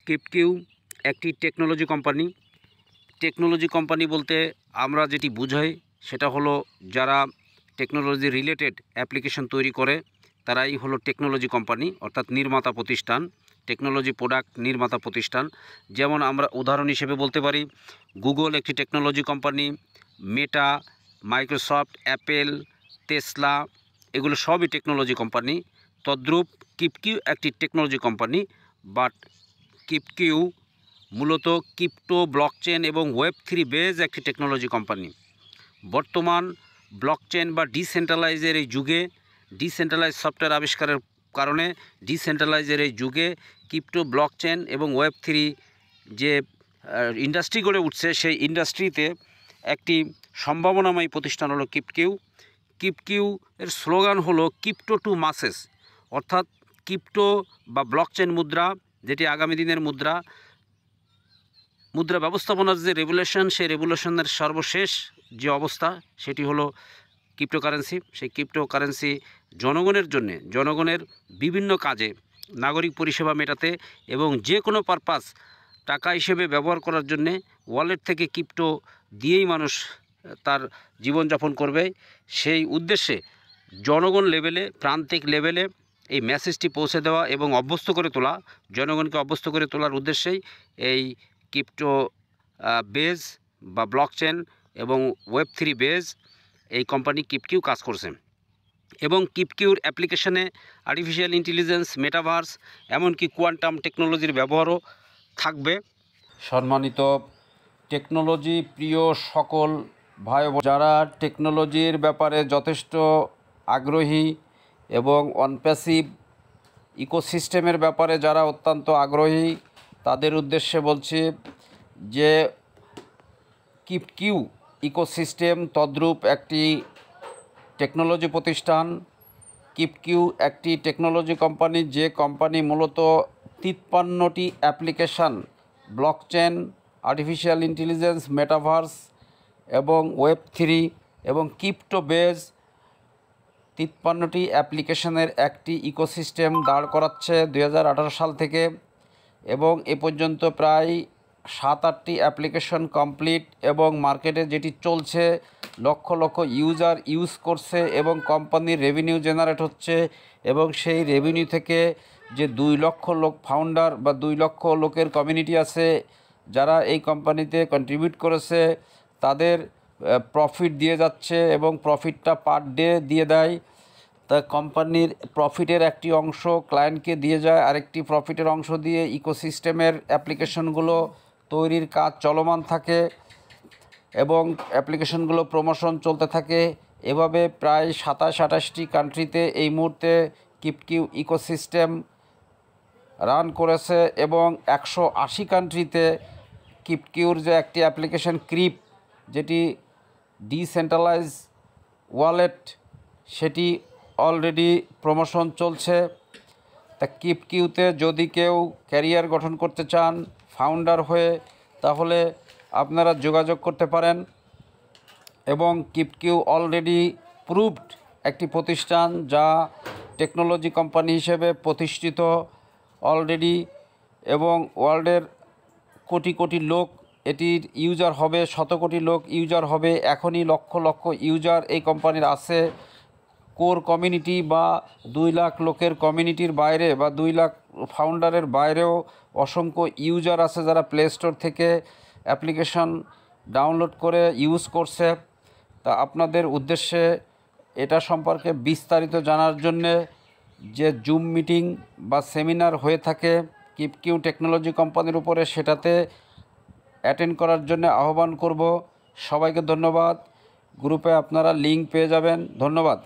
কিপকিউ একটি technology company. Technology company বলতে আমরা যেটি বুঝাই সেটা হলো যারা টেকনোলজি রিলেটেড অ্যাপ্লিকেশন তৈরি করে তারাই হলো টেকনোলজি কোম্পানি, অর্থাৎ নির্মাতা প্রতিষ্ঠান, টেকনোলজি প্রোডাক্ট নির্মাতা প্রতিষ্ঠান। যেমন আমরা উদাহরণ হিসেবে বলতে পারি গুগল একটি টেকনোলজি কোম্পানি, মেটা, মাইক্রোসফট, অ্যাপেল, টেসলা, এগুলো সবই টেকনোলজি কোম্পানি। তদ্রূপ কিপকিউ একটি টেকনোলজি কোম্পানি, বাট কিপকিউ মূলত ক্রিপ্টো, ব্লকচেন এবং ওয়েব3 বেজ একটি টেকনোলজি কোম্পানি। বর্তমান ব্লকচেন বা ডিসেন্ট্রালাইজের এই যুগে, ডিসেন্ট্রালাইজ সফটওয়্যার আবিষ্কারের কারণে ডিসেন্ট্রালাইজের এই যুগে ক্রিপ্টো, ব্লকচেন এবং ওয়েব3 যে ইন্ডাস্ট্রি গড়ে উঠছে, সেই ইন্ডাস্ট্রিতে একটি সম্ভাবনাময় প্রতিষ্ঠান হলো কিপকিউ। কিপকিউ এর স্লোগান হলো ক্রিপ্টো টু মাসেস, অর্থাৎ ক্রিপ্টো বা ব্লকচেন মুদ্রা, যেটি আগামী দিনের মুদ্রা ব্যবস্থাপনার যে রেগুলেশন, সেই রেগুলেশনের সর্বশেষ যে অবস্থা সেটি হলো ক্রিপ্টোকারেন্সি। সেই ক্রিপ্টোকারেন্সি জনগণের জন্যে, জনগণের বিভিন্ন কাজে, নাগরিক পরিষেবা মেটাতে এবং যে কোনো পারপাস টাকা হিসেবে ব্যবহার করার জন্যে ওয়ালেট থেকে ক্রিপ্টো দিয়েই মানুষ তার জীবনযাপন করবে। সেই উদ্দেশ্যে জনগণ লেভেলে, প্রান্তিক লেভেলে এই মেসেজটি পৌঁছে দেওয়া এবং অভ্যস্ত করে তোলা, জনগণকে অভ্যস্ত করে তোলার উদ্দেশ্যেই এই ক্রিপ্টো বেজ বা ব্লকচেন এবং ওয়েব3 বেজ এই কোম্পানি কিপকিউ কাজ করছে। এবং কিপকিউর অ্যাপ্লিকেশনে আর্টিফিশিয়াল ইন্টেলিজেন্স, মেটাভার্স, এমনকি কোয়ান্টাম টেকনোলজির ব্যবহারও থাকবে। সম্মানিত টেকনোলজি প্রিয় সকল ভাই বোন, যারা টেকনোলজির ব্যাপারে যথেষ্ট আগ্রহী এবং অনপ্যাসিভ ইকোসিস্টেমের ব্যাপারে যারা অত্যন্ত আগ্রহী, তাদের উদ্দেশ্যে বলছি যে কিপকিউ ইকোসিস্টেম তদ্রূপ একটি টেকনোলজি প্রতিষ্ঠান। কিপকিউ একটি টেকনোলজি কোম্পানি, যে কোম্পানি মূলত 53টি application, blockchain, artificial intelligence, metaverse এবং ওয়েব3 এবং ক্রিপ্টো বেজ 53টি অ্যাপ্লিকেশনের একটি ইকোসিস্টেম দাঁড় করাচ্ছে 2018 সাল থেকে, এবং এ পর্যন্ত প্রায় 7-8টি অ্যাপ্লিকেশন কমপ্লিট এবং মার্কেটে যেটি চলছে লক্ষ লক্ষ ইউজার ইউজ করছে এবং কোম্পানির রেভিনিউ জেনারেট হচ্ছে। এবং সেই রেভিনিউ থেকে যে 2 লক্ষ লোক ফাউন্ডার বা 2 লক্ষ লোকের কমিউনিটি আছে যারা এই কোম্পানিতে কন্ট্রিবিউট করেছে, তাদের প্রফিট দিয়ে যাচ্ছে এবং প্রফিটটা পার ডে দিয়ে দেয়। তা কোম্পানির প্রফিটের একটি অংশ ক্লায়েন্টকে দিয়ে যায়, আরেকটি প্রফিটের অংশ দিয়ে ইকোসিস্টেমের অ্যাপ্লিকেশনগুলো তৈরির কাজ চলমান থাকে এবং অ্যাপ্লিকেশনগুলো প্রমোশন চলতে থাকে। এভাবে প্রায় 27-28টি কান্ট্রিতে এই মুহূর্তে কিপকিউ ইকোসিস্টেম রান করেছে এবং 180 কান্ট্রিতে কিপকিউর যে একটি অ্যাপ্লিকেশন ক্রিপ, যেটি ডিসেন্ট্রালাইজ ওয়ালেট, সেটি অলরেডি প্রমোশন চলছে। তা কিপকিউতে যদি কেউ ক্যারিয়ার গঠন করতে চান ফাউন্ডার হয়ে, তাহলে আপনারা যোগাযোগ করতে পারেন। এবং কিপকিউ অলরেডি প্রুভড একটি প্রতিষ্ঠান যা টেকনোলজি কোম্পানি হিসেবে প্রতিষ্ঠিত অলরেডি, এবং ওয়ার্ল্ডের কোটি কোটি লোক এটির ইউজার হবে, শত কোটি লোক ইউজার হবে। এখনই লক্ষ লক্ষ ইউজার এই কোম্পানির আছে। কোর কমিউনিটি বা 2 লাখ লোকের কমিউনিটির বাইরে বা 2 লাখ ফাউন্ডারের বাইরেও অসংখ্য ইউজার আছে যারা প্লে স্টোর থেকে অ্যাপ্লিকেশন ডাউনলোড করে ইউজ করছে। তা আপনাদের উদ্দেশ্যে এটা সম্পর্কে বিস্তারিত জানার জন্যে যে জুম মিটিং বা সেমিনার হয়ে থাকে কিপকিউ টেকনোলজি কোম্পানির উপরে, সেটাতে অ্যাটেন্ড করার জন্য আহ্বান করব। সবাইকে ধন্যবাদ। গ্রুপে আপনারা লিঙ্ক পেয়ে যাবেন। ধন্যবাদ।